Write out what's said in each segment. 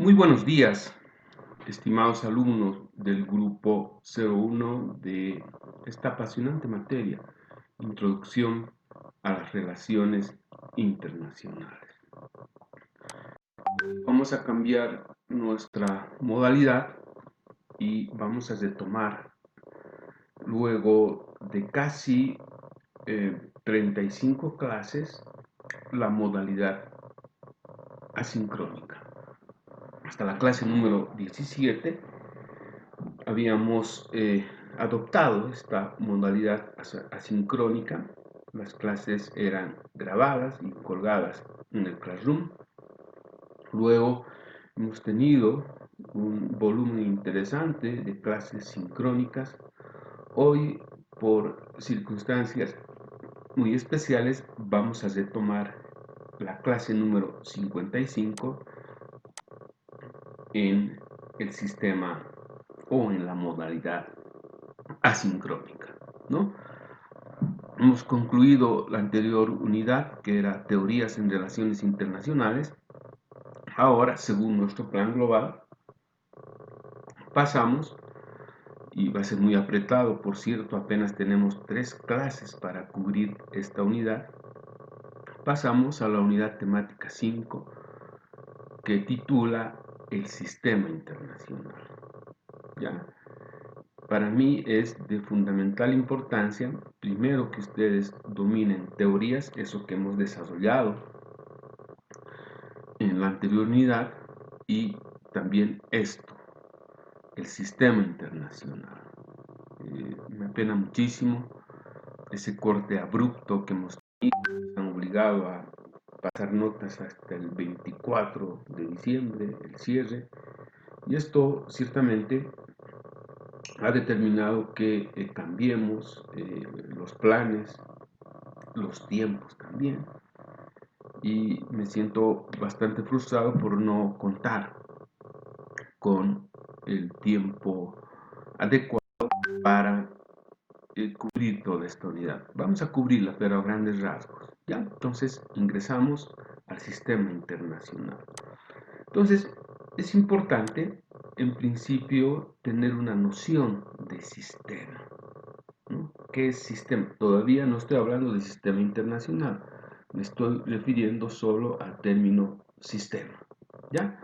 Muy buenos días, estimados alumnos del grupo 01 de esta apasionante materia, Introducción a las Relaciones Internacionales. Vamos a cambiar nuestra modalidad y vamos a retomar luego de casi 35 clases la modalidad asincrónica. Hasta la clase número 17 habíamos adoptado esta modalidad asincrónica. Las clases eran grabadas y colgadas en el Classroom. Luego hemos tenido un volumen interesante de clases sincrónicas. Hoy, por circunstancias muy especiales, vamos a retomar la clase número 55 en el sistema o en la modalidad asincrónica, ¿no? Hemos concluido la anterior unidad, que era teorías en relaciones internacionales. Ahora, según nuestro plan global, pasamos, y va a ser muy apretado, por cierto, apenas tenemos 3 clases para cubrir esta unidad. Pasamos a la unidad temática 5, que titula El sistema internacional. ¿Ya? Para mí es de fundamental importancia, primero, que ustedes dominen teorías, eso que hemos desarrollado en la anterior unidad, y también esto, el sistema internacional. Me apena muchísimo ese corte abrupto que hemos tenido, nos han obligado a pasar notas hasta el 24 de diciembre, el cierre, y esto ciertamente ha determinado que cambiemos los planes, los tiempos también, y me siento bastante frustrado por no contar con el tiempo adecuado para cubrir toda esta unidad. Vamos a cubrirla, pero a grandes rasgos, ¿ya? Entonces ingresamos al sistema internacional. Entonces es importante, en principio, tener una noción de sistema, ¿no? ¿Qué es sistema? Todavía no estoy hablando de sistema internacional, me estoy refiriendo solo al término sistema, ¿ya?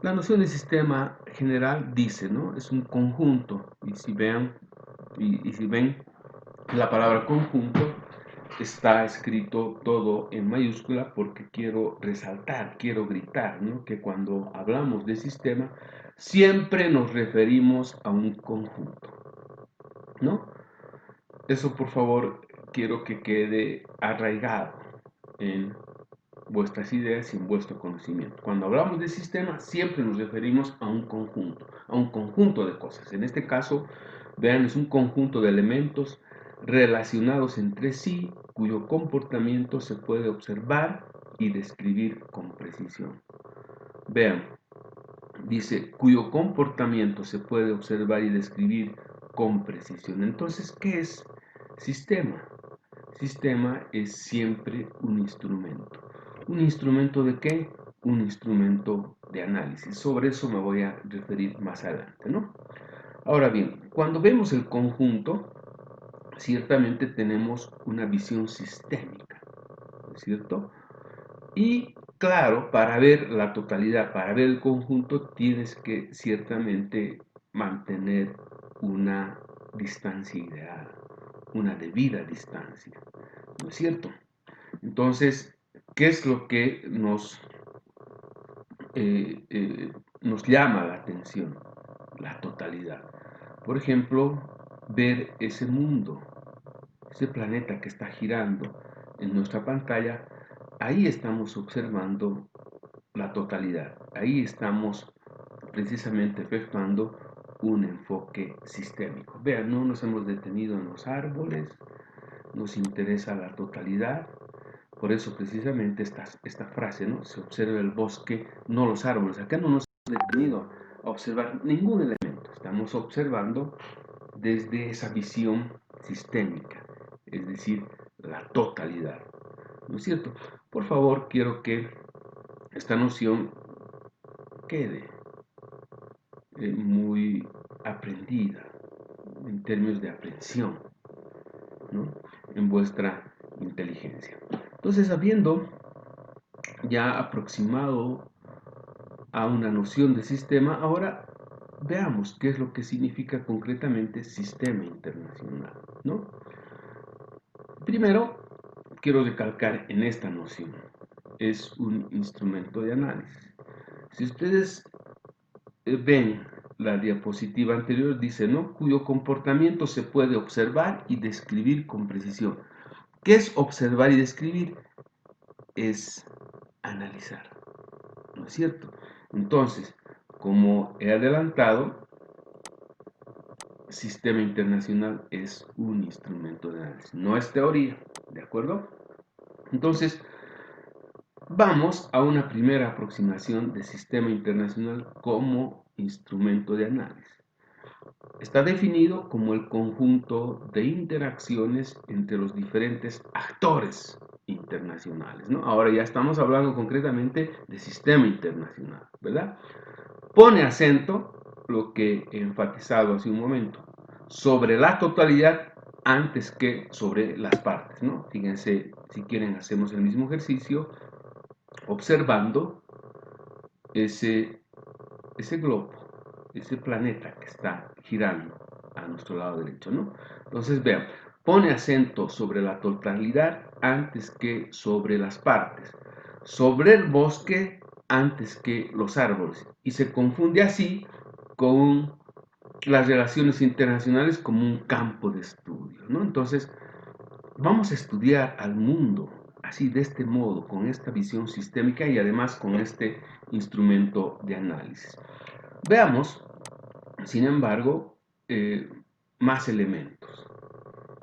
La noción de sistema general dice, ¿no? Es un conjunto, y si ven, la palabra conjunto está escrito todo en mayúscula porque quiero resaltar, quiero gritar, ¿no? Que cuando hablamos de sistema siempre nos referimos a un conjunto, ¿no? Eso, por favor, quiero que quede arraigado en vuestras ideas y en vuestro conocimiento. Cuando hablamos de sistema, siempre nos referimos a un conjunto de cosas. En este caso, vean, es un conjunto de elementos relacionados entre sí, cuyo comportamiento se puede observar y describir con precisión. Vean, dice, cuyo comportamiento se puede observar y describir con precisión. Entonces, ¿qué es sistema? Sistema es siempre un instrumento. ¿Un instrumento de qué? Un instrumento de análisis. Sobre eso me voy a referir más adelante, ¿no? Ahora bien, cuando vemos el conjunto, ciertamente tenemos una visión sistémica, ¿no es cierto? Y claro, para ver la totalidad, para ver el conjunto, tienes que ciertamente mantener una distancia ideal, una debida distancia, ¿no es cierto? Entonces, ¿qué es lo que nos llama la atención? La totalidad. Por ejemplo, ver ese mundo, ese planeta que está girando en nuestra pantalla, ahí estamos observando la totalidad. Ahí estamos precisamente efectuando un enfoque sistémico. Vean, no nos hemos detenido en los árboles, nos interesa la totalidad. Por eso precisamente esta frase, ¿no? Se observa el bosque, no los árboles. Acá no nos hemos detenido a observar ningún elemento. Estamos observando desde esa visión sistémica, es decir, la totalidad, ¿no es cierto? Por favor, quiero que esta noción quede muy aprendida en términos de aprehensión, ¿no? En vuestra inteligencia. Entonces, habiendo ya aproximado a una noción de sistema, ahora veamos qué es lo que significa concretamente sistema internacional, ¿no? Primero, quiero recalcar en esta noción, es un instrumento de análisis. Si ustedes ven la diapositiva anterior, dice, ¿no? Cuyo comportamiento se puede observar y describir con precisión. ¿Qué es observar y describir? Es analizar, ¿no es cierto? Entonces, como he adelantado, sistema internacional es un instrumento de análisis, no es teoría, ¿de acuerdo? Entonces, vamos a una primera aproximación de sistema internacional como instrumento de análisis. Está definido como el conjunto de interacciones entre los diferentes actores internacionales, ¿no? Ahora ya estamos hablando concretamente de sistema internacional, ¿verdad? Pone acento, lo que he enfatizado hace un momento, sobre la totalidad antes que sobre las partes, ¿no? Fíjense, si quieren hacemos el mismo ejercicio observando ese globo, ese planeta que está girando a nuestro lado derecho, ¿no? Entonces vean, pone acento sobre la totalidad antes que sobre las partes, sobre el bosque antes que los árboles, y se confunde así con las relaciones internacionales como un campo de estudio, ¿no? Entonces, vamos a estudiar al mundo así, de este modo, con esta visión sistémica y además con este instrumento de análisis. Veamos, sin embargo, más elementos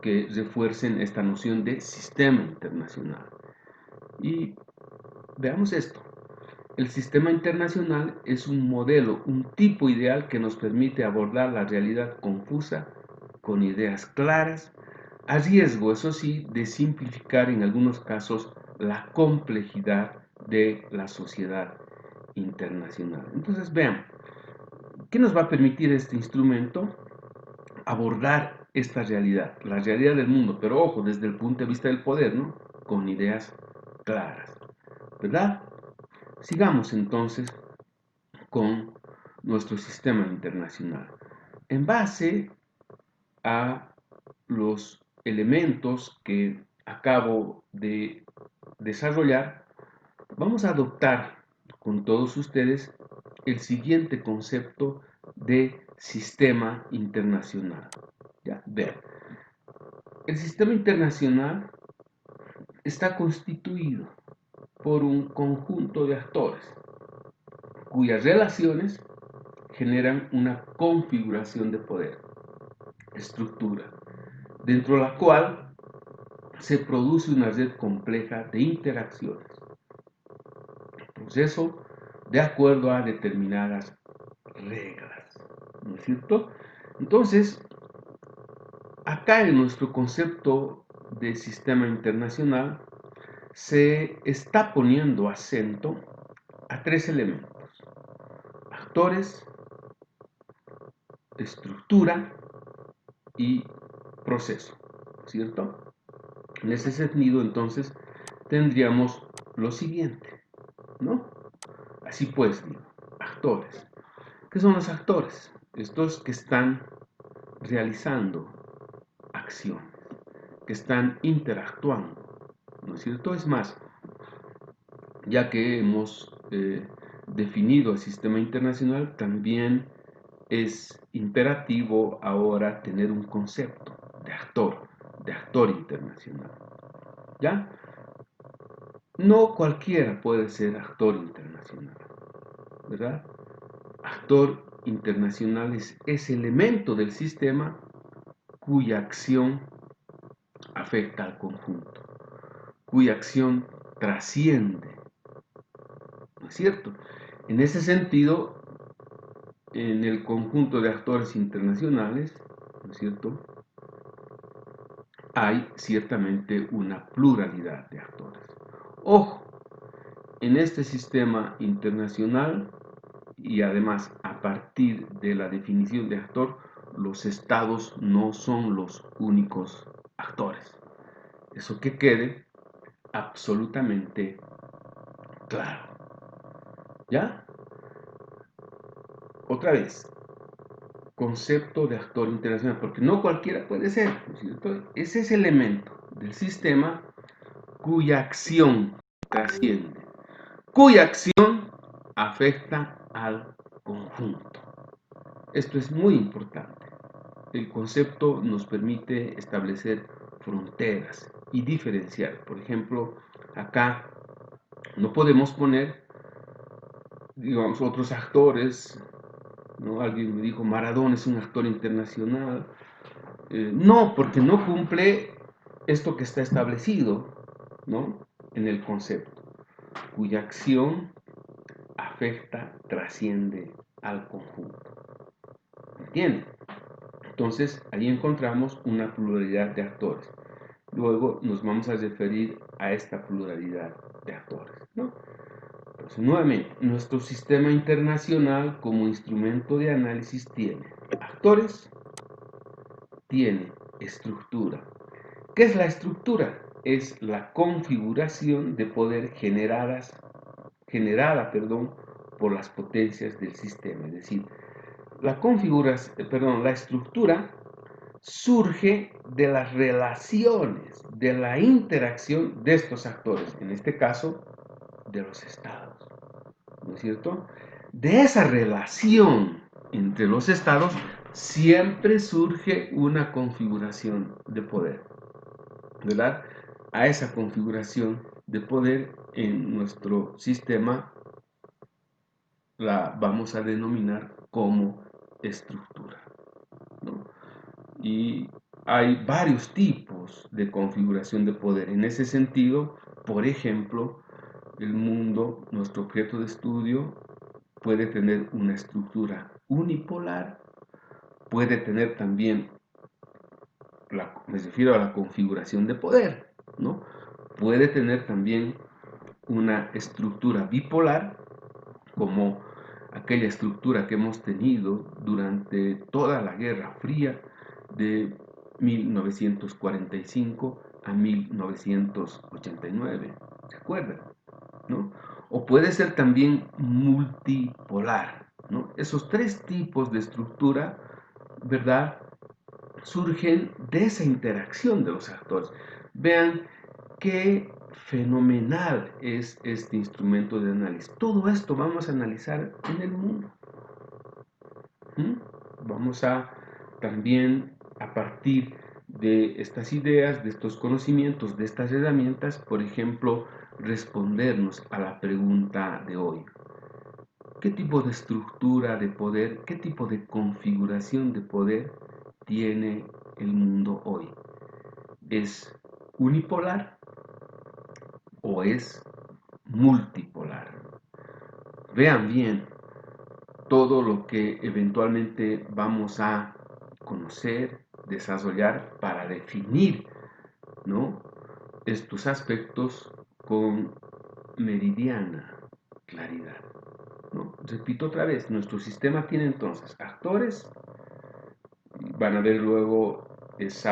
que refuercen esta noción de sistema internacional. Y veamos esto. El sistema internacional es un modelo, un tipo ideal que nos permite abordar la realidad confusa con ideas claras, a riesgo, eso sí, de simplificar en algunos casos la complejidad de la sociedad internacional. Entonces, vean, ¿qué nos va a permitir este instrumento? Abordar esta realidad, la realidad del mundo, pero ojo, desde el punto de vista del poder, ¿no? Con ideas claras, ¿verdad? Sigamos entonces con nuestro sistema internacional. En base a los elementos que acabo de desarrollar, vamos a adoptar con todos ustedes el siguiente concepto de sistema internacional. Ya, vean. El sistema internacional está constituido por un conjunto de actores cuyas relaciones generan una configuración de poder, estructura, dentro de la cual se produce una red compleja de interacciones, proceso de acuerdo a determinadas reglas, ¿no es cierto? Entonces, acá en nuestro concepto de sistema internacional se está poniendo acento a tres elementos: actores, estructura y proceso, ¿cierto? En ese sentido, entonces, tendríamos lo siguiente, ¿no? Así pues, digo, actores. ¿Qué son los actores? Estos que están realizando acciones, que están interactuando, ¿no es cierto? Es más, ya que hemos definido el sistema internacional, también es imperativo ahora tener un concepto de actor internacional. ¿Ya? No cualquiera puede ser actor internacional, ¿verdad? Actor internacional es ese elemento del sistema cuya acción afecta al conjunto, cuya acción trasciende, ¿no es cierto? En ese sentido, en el conjunto de actores internacionales, ¿no es cierto?, hay ciertamente una pluralidad de actores. Ojo, en este sistema internacional y además a partir de la definición de actor, los estados no son los únicos actores. Eso que quede absolutamente claro. ¿Ya? Otra vez, concepto de actor internacional, porque no cualquiera puede ser, ¿no es cierto? Es ese elemento del sistema cuya acción trasciende, cuya acción afecta al conjunto. Esto es muy importante. El concepto nos permite establecer fronteras y diferenciar. Por ejemplo, acá no podemos poner, digamos, otros actores, ¿no? Alguien me dijo, Maradona es un actor internacional. No, porque no cumple esto que está establecido, ¿no? En el concepto, cuya acción afecta, trasciende al conjunto. ¿Entienden? Entonces, ahí encontramos una pluralidad de actores. Luego nos vamos a referir a esta pluralidad de actores, ¿no? Entonces, nuevamente, nuestro sistema internacional como instrumento de análisis tiene actores, tiene estructura. ¿Qué es la estructura? Es la configuración de poder generada por las potencias del sistema. Es decir, la estructura surge de las relaciones, de la interacción de estos actores, en este caso, de los estados, ¿no es cierto? De esa relación entre los estados siempre surge una configuración de poder, ¿verdad? A esa configuración de poder en nuestro sistema la vamos a denominar como estructura, ¿no? Y hay varios tipos de configuración de poder. En ese sentido, por ejemplo, el mundo, nuestro objeto de estudio, puede tener una estructura unipolar, puede tener también, me refiero a la configuración de poder, ¿no? Puede tener también una estructura bipolar, como aquella estructura que hemos tenido durante toda la Guerra Fría de 1945 a 1989, ¿se acuerdan? ¿No? O puede ser también multipolar, ¿no? Esos tres tipos de estructura, ¿verdad?, surgen de esa interacción de los actores. Vean qué fenomenal es este instrumento de análisis. Todo esto vamos a analizar en el mundo. Vamos a también, a partir de estas ideas, de estos conocimientos, de estas herramientas, por ejemplo, respondernos a la pregunta de hoy. ¿Qué tipo de estructura de poder, qué tipo de configuración de poder tiene el mundo hoy? ¿Es unipolar o es multipolar? Vean bien todo lo que eventualmente vamos a conocer, desarrollar para definir, ¿no?, estos aspectos con meridiana claridad, ¿no? Repito otra vez, nuestro sistema tiene entonces actores, van a ver luego ese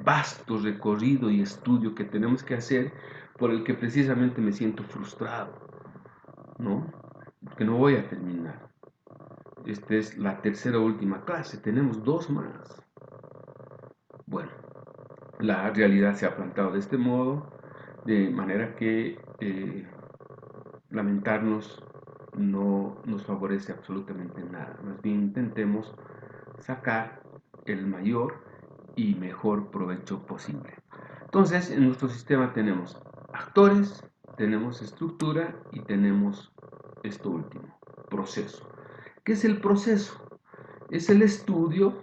vasto recorrido y estudio que tenemos que hacer, por el que precisamente me siento frustrado, ¿no? Que no voy a terminar. Esta es la tercera última clase, tenemos dos más. Bueno, la realidad se ha plantado de este modo, de manera que lamentarnos no nos favorece absolutamente nada. Más bien intentemos sacar el mayor y mejor provecho posible. Entonces, en nuestro sistema tenemos actores, tenemos estructura y tenemos esto último, proceso. ¿Qué es el proceso? Es el estudio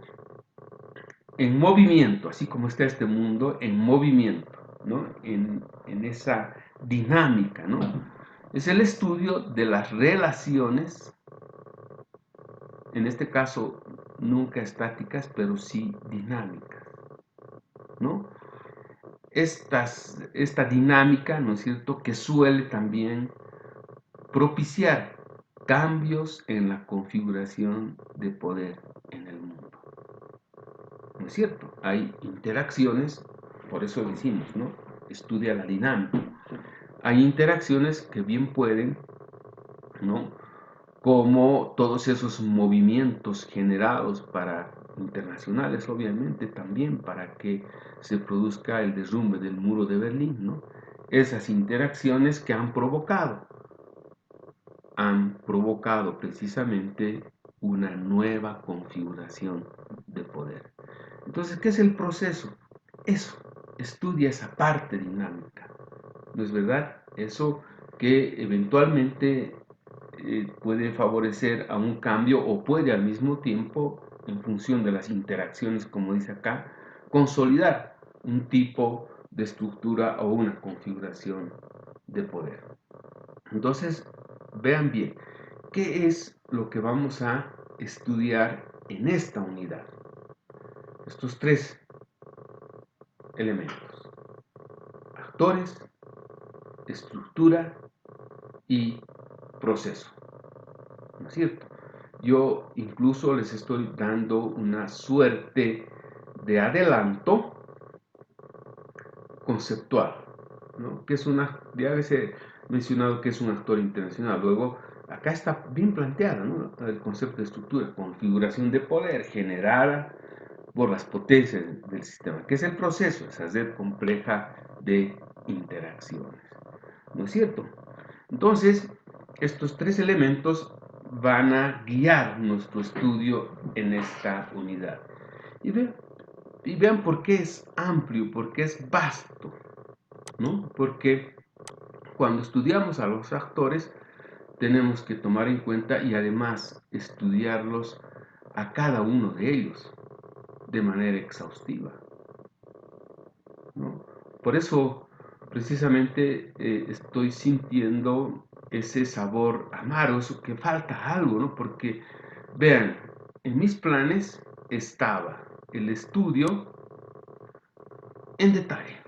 en movimiento, así como está este mundo, en movimiento, ¿no? En esa dinámica, ¿no? Es el estudio de las relaciones, en este caso nunca estáticas, pero sí dinámicas, ¿no? Esta dinámica, ¿no es cierto?, que suele también propiciar cambios en la configuración de poder en el mundo. ¿No es cierto? Hay interacciones, por eso decimos, ¿no? Estudia la dinámica. Hay interacciones que bien pueden, ¿no? Como todos esos movimientos generados internacionales, obviamente, también para que se produzca el derrumbe del muro de Berlín, ¿no? Esas interacciones que han provocado precisamente una nueva configuración de poder. Entonces, ¿qué es el proceso? Eso, estudia esa parte dinámica, ¿no es verdad? Eso que eventualmente puede favorecer a un cambio o puede al mismo tiempo, en función de las interacciones, como dice acá, consolidar un tipo de estructura o una configuración de poder. Entonces, vean bien, ¿qué es lo que vamos a estudiar en esta unidad? Estos tres elementos: actores, estructura y proceso. ¿No es cierto? Yo incluso les estoy dando una suerte de adelanto conceptual, ¿no? Que es ya les he mencionado que es un actor internacional. Luego, acá está bien planteada, ¿no? El concepto de estructura, configuración de poder generada por las potencias del sistema, que es el proceso, esa red compleja de interacciones. ¿No es cierto? Entonces, estos tres elementos van a guiar nuestro estudio en esta unidad. Y vean por qué es amplio, por qué es vasto, ¿no? Porque cuando estudiamos a los actores, tenemos que tomar en cuenta y además estudiarlos a cada uno de ellos de manera exhaustiva, ¿no? Por eso, precisamente, estoy sintiendo ese sabor amargo, eso que falta algo, ¿no? Porque, vean, en mis planes estaba el estudio en detalle,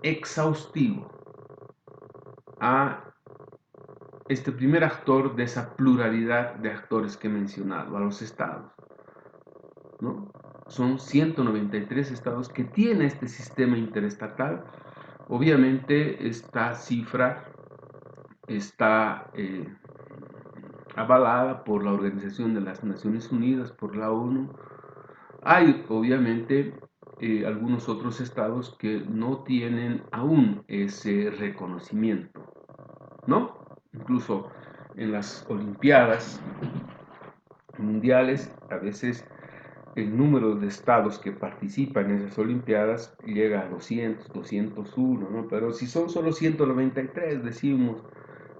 exhaustivo, a este primer actor de esa pluralidad de actores que he mencionado, a los estados, ¿no? Son 193 estados que tiene este sistema interestatal. Obviamente esta cifra está avalada por la Organización de las Naciones Unidas, por la ONU. Hay obviamente algunos otros estados que no tienen aún ese reconocimiento, ¿no? Incluso en las Olimpiadas mundiales, a veces el número de estados que participan en esas Olimpiadas llega a 200, 201, ¿no? Pero si son solo 193, decimos,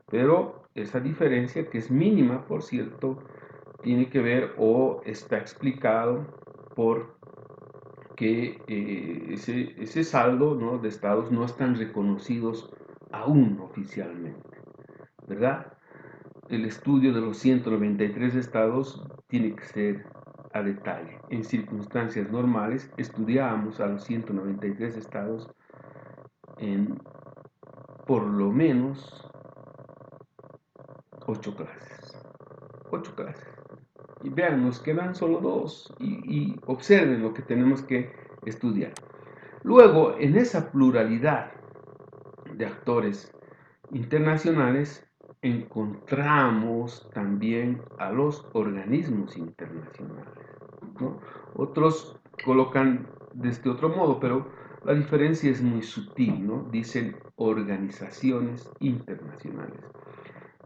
pero esa diferencia, que es mínima, por cierto, tiene que ver o está explicado por que ese saldo, ¿no?, de estados no están reconocidos aún oficialmente, ¿verdad? El estudio de los 193 estados tiene que ser a detalle. En circunstancias normales estudiamos a los 193 estados en por lo menos 8 clases. 8 clases. Y vean, nos quedan solo 2 y observen lo que tenemos que estudiar. Luego, en esa pluralidad de actores internacionales, encontramos también a los organismos internacionales, ¿no? Otros colocan de este otro modo, pero la diferencia es muy sutil, ¿no? Dicen organizaciones internacionales.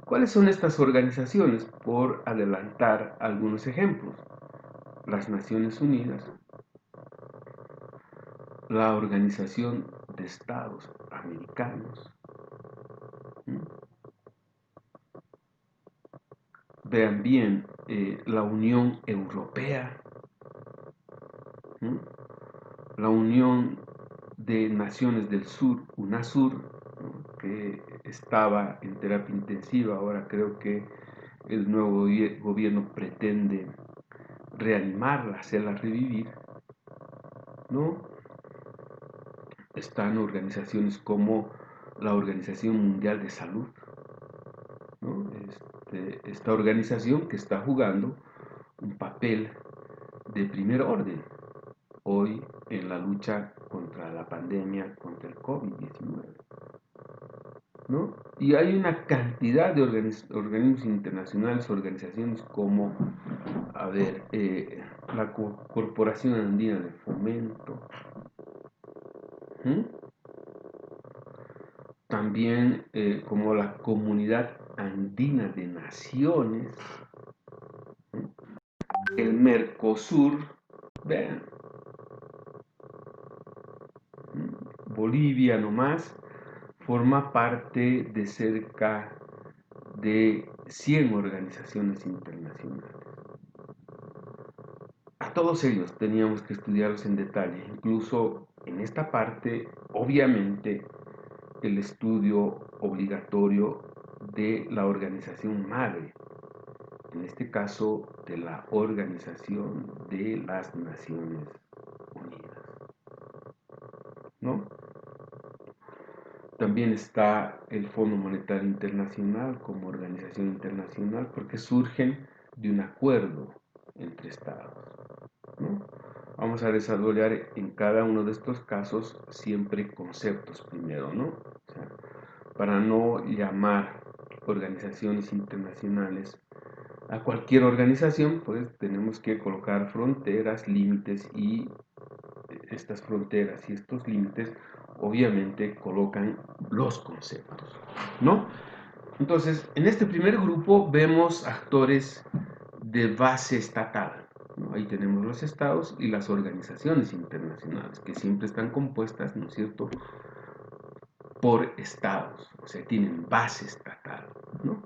¿Cuáles son estas organizaciones? Por adelantar algunos ejemplos: las Naciones Unidas, la Organización de Estados Americanos, ¿sí? Vean bien, la Unión Europea, ¿sí?, la Unión de Naciones del Sur, UNASUR, ¿no?, que estaba en terapia intensiva. Ahora creo que el nuevo gobierno pretende reanimarla, hacerla revivir, ¿no? Están organizaciones como la Organización Mundial de Salud, ¿no? Esta organización que está jugando un papel de primer orden hoy en la lucha contra la pandemia, contra el COVID-19, ¿no? Y hay una cantidad de organismos internacionales, organizaciones como, a ver, la Corporación Andina de Fomento, ¿m? También como la Comunidad Andina de Naciones, ¿m? El Mercosur, vean, Bolivia nomás forma parte de cerca de 100 organizaciones internacionales. A todos ellos teníamos que estudiarlos en detalle, incluso en esta parte, obviamente, el estudio obligatorio de la organización madre, en este caso de la Organización de las Naciones Unidas, ¿no? También está el Fondo Monetario Internacional como organización internacional porque surgen de un acuerdo entre estados, ¿no? Vamos a desarrollar en cada uno de estos casos siempre conceptos primero, ¿no? O sea, para no llamar organizaciones internacionales a cualquier organización, pues tenemos que colocar fronteras, límites y estas fronteras y estos límites obviamente colocan los conceptos, ¿no? Entonces, en este primer grupo vemos actores de base estatal, ¿no? Ahí tenemos los estados y las organizaciones internacionales, que siempre están compuestas, ¿no es cierto?, por estados, o sea, tienen base estatal, ¿no?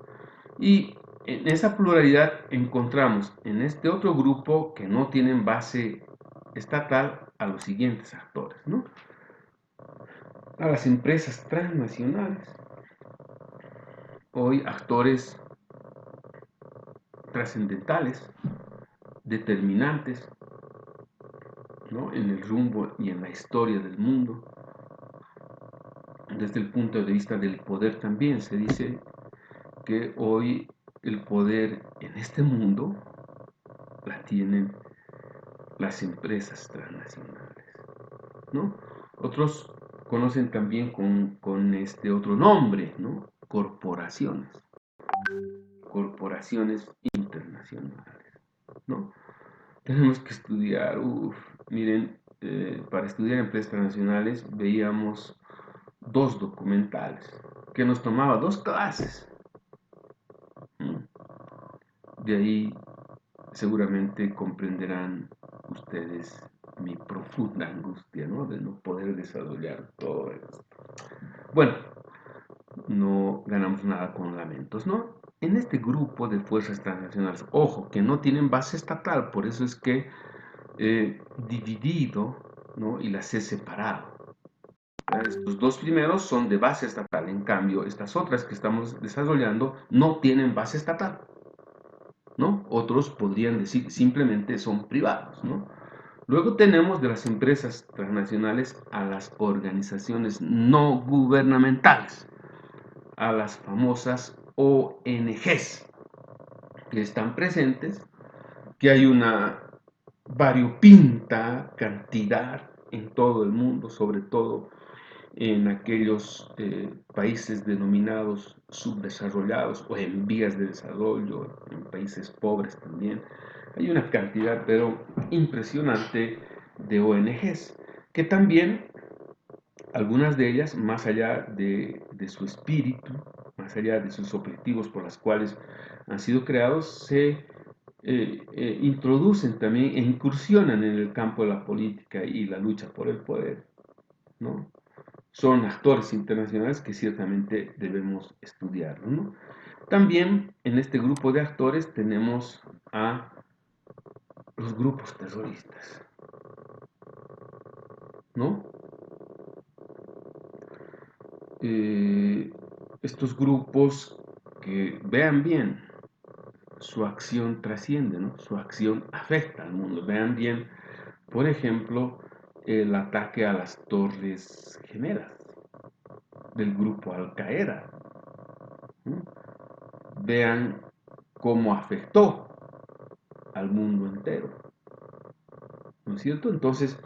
Y en esa pluralidad encontramos en este otro grupo que no tienen base estatal a los siguientes actores, ¿no? A las empresas transnacionales, hoy actores trascendentales, determinantes, ¿no?, en el rumbo y en la historia del mundo. Desde el punto de vista del poder también se dice que hoy el poder en este mundo la tienen las empresas transnacionales, ¿no? Otros conocen también con este otro nombre, ¿no? Corporaciones internacionales, ¿no? Tenemos que estudiar, miren, para estudiar empresas transnacionales veíamos 2 documentales que nos tomaba 2 clases. De ahí seguramente comprenderán ustedes mi profunda angustia, ¿no?, de no poder desarrollar todo esto. Bueno, no ganamos nada con lamentos, ¿no? En este grupo de fuerzas transnacionales, ojo, que no tienen base estatal, por eso es que dividido, ¿no?, y las he separado. Estos 2 primeros son de base estatal, en cambio, estas otras que estamos desarrollando no tienen base estatal, ¿no? Otros podrían decir simplemente son privados, ¿no? Luego tenemos de las empresas transnacionales a las organizaciones no gubernamentales, a las famosas ONGs que están presentes, que hay una variopinta cantidad en todo el mundo, sobre todo en aquellos países denominados subdesarrollados o en vías de desarrollo, en países pobres también. Hay una cantidad, pero impresionante, de ONGs, que también, algunas de ellas, más allá de su espíritu, más allá de sus objetivos por los cuales han sido creados, se introducen también e incursionan en el campo de la política y la lucha por el poder, ¿no? Son actores internacionales que ciertamente debemos estudiar, ¿no? También en este grupo de actores tenemos a los grupos terroristas, ¿no? Estos grupos que, vean bien, su acción trasciende, ¿no? Su acción afecta al mundo. Vean bien, por ejemplo, el ataque a las Torres Gemelas del grupo Al Qaeda, ¿no? vean cómo afectó al mundo entero, ¿no es cierto? Entonces,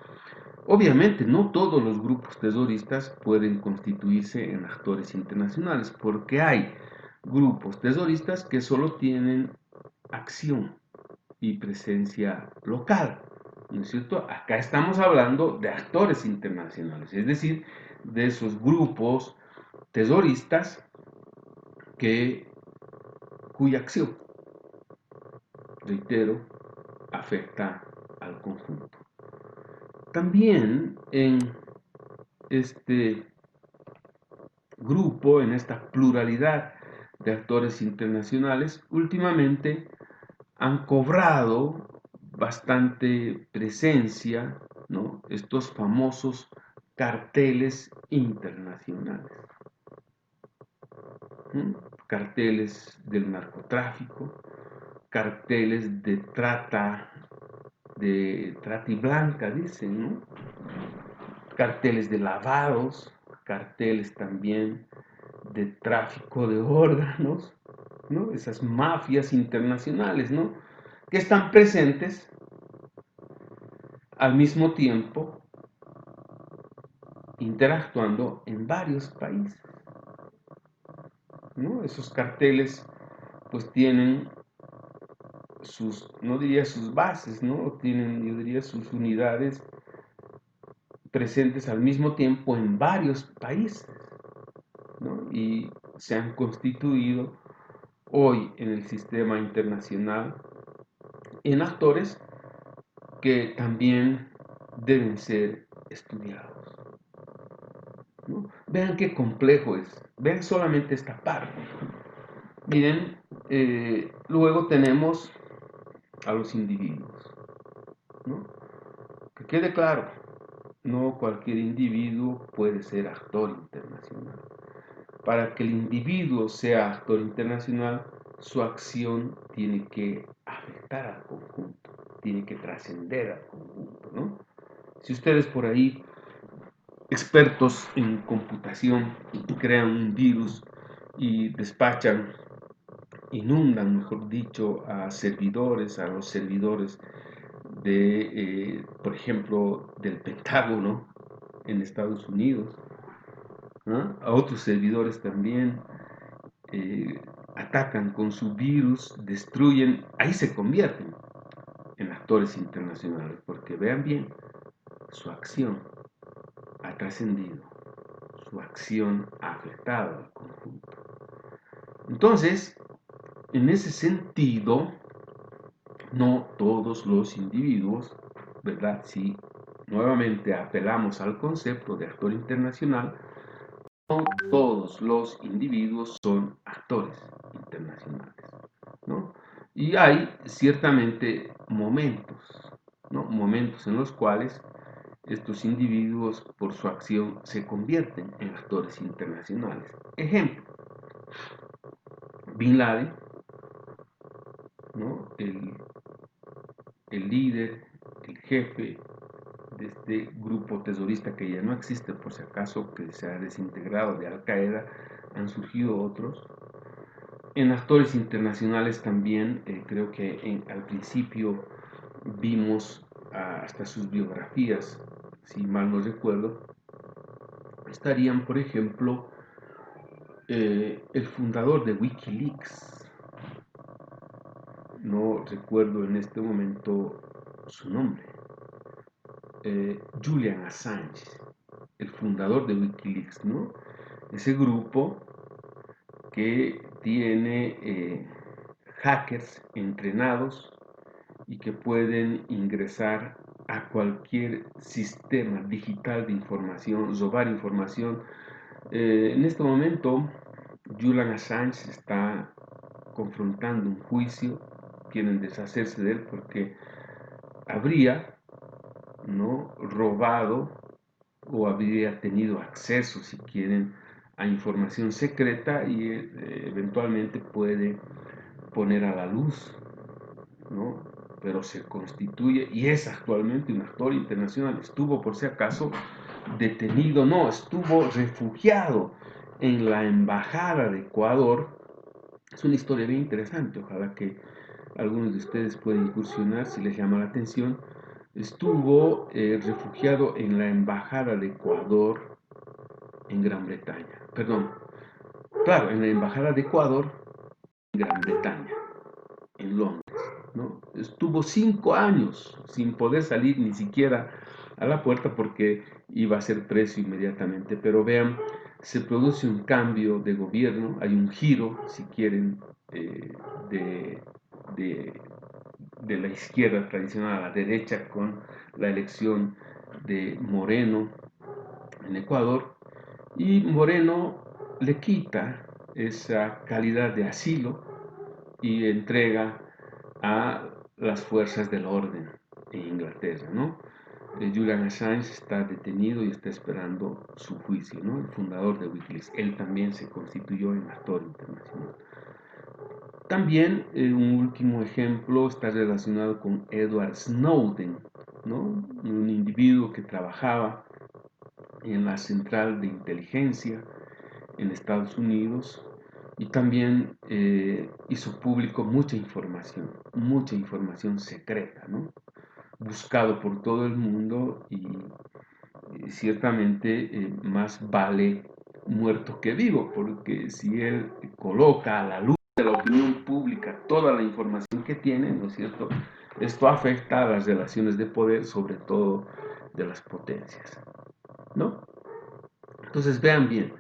obviamente no todos los grupos terroristas pueden constituirse en actores internacionales, porque hay grupos terroristas que solo tienen acción y presencia local, ¿no es cierto? Acá estamos hablando de actores internacionales, es decir, de esos grupos terroristas cuya acción, reitero, afecta al conjunto. También en este grupo, en esta pluralidad de actores internacionales, últimamente han cobrado bastante presencia, ¿no?, estos famosos carteles internacionales. ¿Mm? Carteles del narcotráfico, carteles de trata y blanca, dicen, ¿no? Carteles de lavados, carteles también de tráfico de órganos, ¿no? Esas mafias internacionales, ¿no?, que están presentes al mismo tiempo interactuando en varios países, ¿no? Esos carteles pues tienen no diría sus bases, ¿no? Tienen, yo diría, sus unidades presentes al mismo tiempo en varios países, ¿no? Y se han constituido hoy en el sistema internacional en actores que también deben ser estudiados, ¿no? Vean qué complejo es, vean solamente esta parte. Miren, luego tenemos a los individuos, ¿no? Que quede claro, no cualquier individuo puede ser actor internacional. Para que el individuo sea actor internacional, su acción tiene que afectar al conjunto, tiene que trascender al conjunto, ¿no? Si ustedes por ahí, expertos en computación, crean un virus y despachan, inundan, mejor dicho, a los servidores por ejemplo, del Pentágono en Estados Unidos, ¿no?, a otros servidores también, atacan con su virus, destruyen, ahí se convierten en actores internacionales, porque vean bien, su acción ha trascendido, su acción ha afectado al conjunto. Entonces, en ese sentido, no todos los individuos, ¿verdad? Si nuevamente apelamos al concepto de actor internacional, no todos los individuos son actores internacionales, ¿no? Y hay ciertamente momentos, ¿no? Momentos en los cuales estos individuos, por su acción, se convierten en actores internacionales. Ejemplo, Bin Laden, ¿no?, el líder, el jefe de este grupo terrorista que ya no existe, por si acaso, que se ha desintegrado de Al Qaeda, han surgido otros. En actores internacionales también, creo que al principio vimos hasta sus biografías, si mal no recuerdo, estarían, por ejemplo, el fundador de Wikileaks, no recuerdo en este momento su nombre, Julian Assange, el fundador de Wikileaks, ¿no? Ese grupo que tiene hackers entrenados y que pueden ingresar a cualquier sistema digital de información, robar información. En este momento, Julian Assange está confrontando un juicio, quieren deshacerse de él porque habría, ¿no?, robado o habría tenido acceso, si quieren, a información secreta y eventualmente puede poner a la luz, ¿no? Pero se constituye y es actualmente un actor internacional. Estuvo, por si acaso, detenido, no, estuvo refugiado en la embajada de Ecuador Es una historia bien interesante, ojalá que algunos de ustedes puedan incursionar si les llama la atención. Estuvo refugiado en la Embajada de Ecuador en Gran Bretaña. Perdón, claro, en la Embajada de Ecuador en Gran Bretaña, en Londres, ¿no? Estuvo 5 años sin poder salir ni siquiera a la puerta porque iba a ser preso inmediatamente. Pero vean, se produce un cambio de gobierno, hay un giro, si quieren, de, de, de la izquierda tradicional a la derecha con la elección de Moreno en Ecuador, y Moreno le quita esa calidad de asilo y entrega a las fuerzas del orden en Inglaterra, ¿no? Julian Assange está detenido y está esperando su juicio, ¿no? El fundador de Wikileaks, él también se constituyó en actor internacional. También un último ejemplo está relacionado con Edward Snowden, ¿no? Un individuo que trabajaba en la central de inteligencia en Estados Unidos y también hizo público mucha información secreta, ¿no? Buscado por todo el mundo y ciertamente más vale muerto que vivo, porque si él coloca a la luz de la opinión pública toda la información que tiene, ¿no es cierto? Esto afecta a las relaciones de poder, sobre todo de las potencias, ¿no? Entonces vean bien,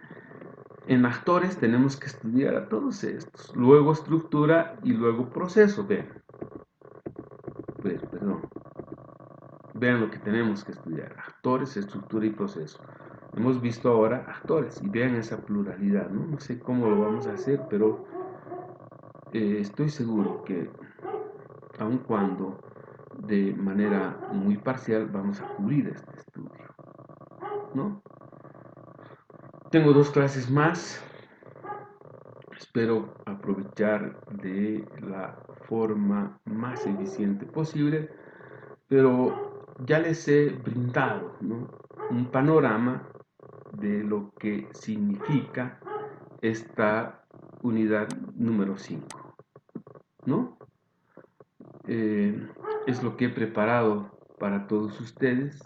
en actores tenemos que estudiar a todos estos, luego estructura y luego proceso. Perdón, vean lo que tenemos que estudiar, actores, estructura y proceso. Hemos visto ahora actores y vean esa pluralidad, ¿no? No sé cómo lo vamos a hacer, pero estoy seguro que aun cuando de manera muy parcial vamos a cubrir este estudio, ¿no? Tengo 2 clases más. Espero aprovechar de la forma más eficiente posible, pero ya les he brindado, ¿no? Un panorama de lo que significa esta unidad número 5, ¿no? Es lo que he preparado para todos ustedes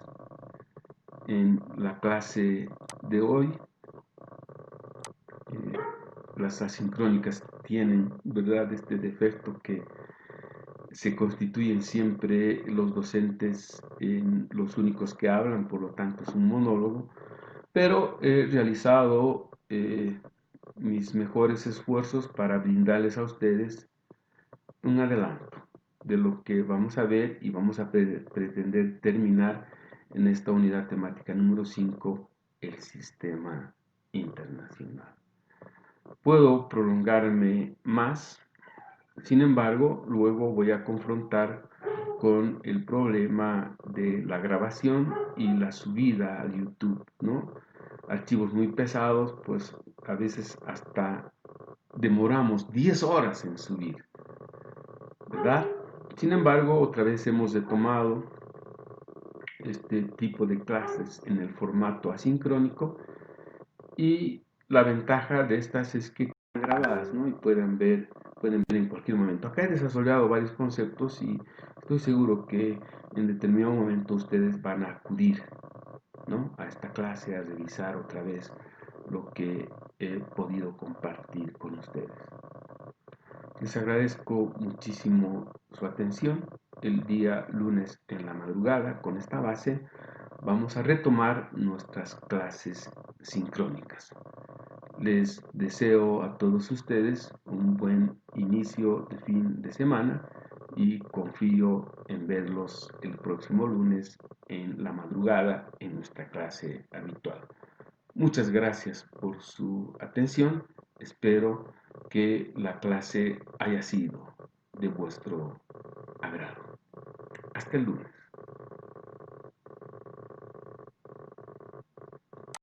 en la clase de hoy. Eh, las asincrónicas tienen, ¿verdad?, este defecto que se constituyen siempre los docentes en los únicos que hablan, por lo tanto es un monólogo, pero he realizado mis mejores esfuerzos para brindarles a ustedes un adelanto de lo que vamos a ver y vamos a pretender terminar en esta unidad temática número 5, el sistema internacional. Puedo prolongarme más, sin embargo, luego voy a confrontar con el problema de la grabación y la subida a YouTube, ¿no? Archivos muy pesados, pues a veces hasta demoramos 10 horas en subir, ¿verdad? Sin embargo, otra vez hemos retomado este tipo de clases en el formato asincrónico y la ventaja de estas es que están grabadas, ¿no? Y pueden ver en cualquier momento. Acá he desarrollado varios conceptos y estoy seguro que en determinado momento ustedes van a acudir, ¿no?, a esta clase a revisar otra vez lo que he podido compartir con ustedes. Les agradezco muchísimo su atención. El día lunes en la madrugada, con esta base, vamos a retomar nuestras clases sincrónicas. Les deseo a todos ustedes un buen inicio de fin de semana y confío en verlos el próximo lunes en la madrugada en nuestra clase habitual. Muchas gracias por su atención. Espero que la clase haya sido de vuestro agrado. Hasta el lunes.